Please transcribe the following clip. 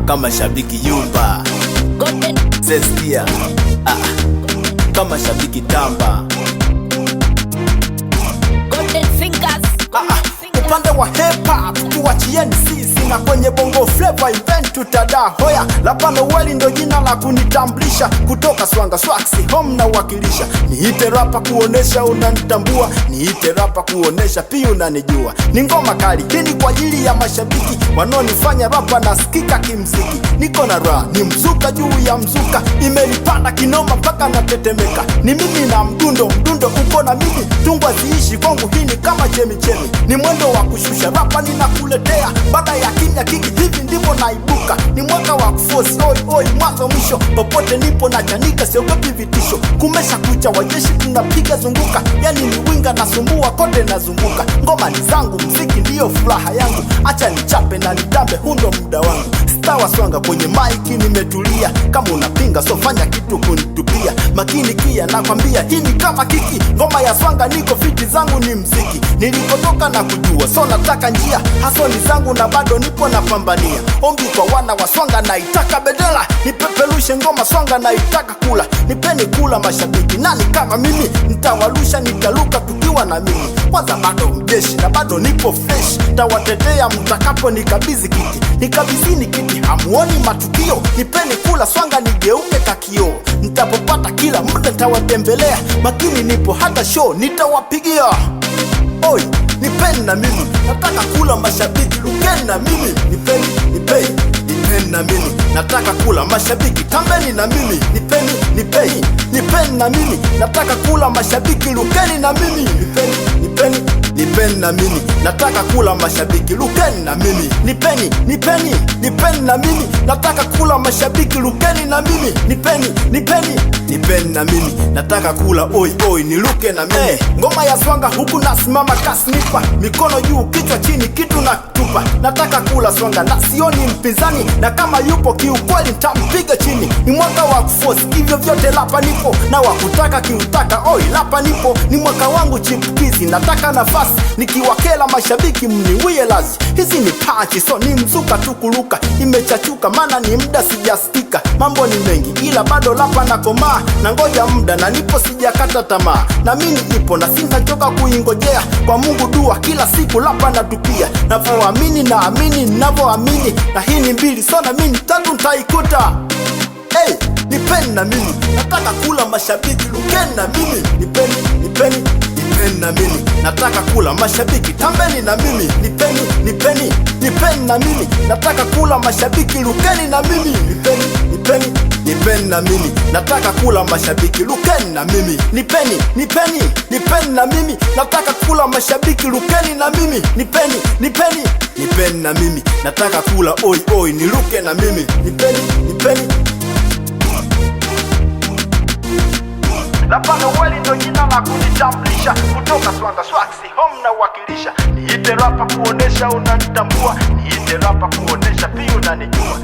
kama shabiki Yumba Zeskia, kama shabiki Tamba. Upande wa hip hop tuwachieni sisi, na kwenye bongo flavor event tutadaa hoya. Lapa Noeli ndo jina la kunitambulisha, kutoka Swanga Swaxi home na wakilisha. Niite rapa kuonesha unanitambua, niite rapa kuonesha pia unanijua. Ni ngoma kali hii kwa ajili ya mashabiki wanaonifanya rapa nasikika kimziki. Niko na raha, ni mzuka juu ya mzuka, imenipanda kinoma mpaka natetemeka. Ni mimi na mdundo uko na mimi, tungwa ziishi kwangu hii ni kama chemichemi. Ni mwendo wa kushusha rapa ninakuletea, baada ya kimya kingi hivi ndivyo naibuka. Ni mwaka wa kuforce oi mwanzo mwisho, popote nipo na chanika siogopi vitisho. Kumesha kucha wajeshi tunapiga zunguka, yani ni winga nasumbua kote nazunguka. Ngoma ni zangu, mziki ndiyo furaha yangu, acha nichape na nitambe, hundo muda wangu. Star wa Swanga kwenye maiki nimetulia, kama unapinga so fanya kitu kunitupia. Makini kia nakwambia hii ni kama kiki, ngoma ya Swanga niko fiti zangu ni mziki. Nilikotoka na kujua so nataka njia, hasoni zangu na bado nipo napambania. Ombi kwa wana wa Swanga naitaka bedela, nipeperushe ngoma Swanga naitaka kula. Nipeni kula mashabiki, nani kama mimi, nitawalusha nitaluka tukiwa na mimi. Kwanza bado mjeshi na bado nipo fresh, tawatetea mtakapo nikabizi kiti. Nikabizini kiti hamuoni matukio, nipeni kula Swanga nigeuke kakio. Nitapopata kila muda tawatembelea, makini nipo hata show nitawapigia. Oi, nipeni na mimi, nataka kula mashabiki, lukeni na mimi. Nipeni na mimi, nataka kula mashabiki, tambeni na mimi. Nipeni na mimi, nataka kula mashabiki, lukeni na mimi. Nipeni na mimi, nataka kula mashabiki, lukeni na mimi. Nipeni na mimi, nataka kula mashabiki, lukeni na mimi. Nipeni na mimi, nataka kula oi niluke na mimi. Ngoma ya Swanga huku nasimama kasnipa, mikono juu kichwa chini kitu na tupa. Nataka kula Swanga na sioni mpinzani, na kama yupo kiukweli nitampiga chini. Ni mwaka wa kuforce hivyo vyote lapa nipo, na wakutaka kiutaka oi lapa nipo. Ni mwaka wangu chipukizi, nataka nafasi, nikiwakela mashabiki mniwie lazi. Hizi ni pachi so ni mzuka tukuruka, imechachuka mana ni muda sijasikika. Mambo ni mengi ila bado lapa na komaa, na ngoja muda na nipo sijakata tamaa. Na mimi nipo na sintachoka kuingojea, kwa Mungu dua kila siku lapa natupia. Navoamini na amini navoamini, na hii ni mbili so na mimi tatu ntaikuta. Hey, nipeni na mimi, nataka kula mashabiki, lukeni na mimi. Nipeni na mimi, nataka kula mashabiki, tambeni na mimi. Nipeni na mimi, nataka kula mashabiki, lukeni na mimi. Nipeni na mimi, nataka kula mashabiki, lukeni na mimi. Nipeni na mimi, nataka kula mashabiki, lukeni na mimi. Nipeni na mimi, nataka kula oi niluke na mimi. Nipeni Lapa Noeli ndo jina la kunitambulisha, kutoka Swanga Swaxi home na wakilisha. Niite rapa kuonesha unanitambua, niite rapa kuonesha pia unanijua.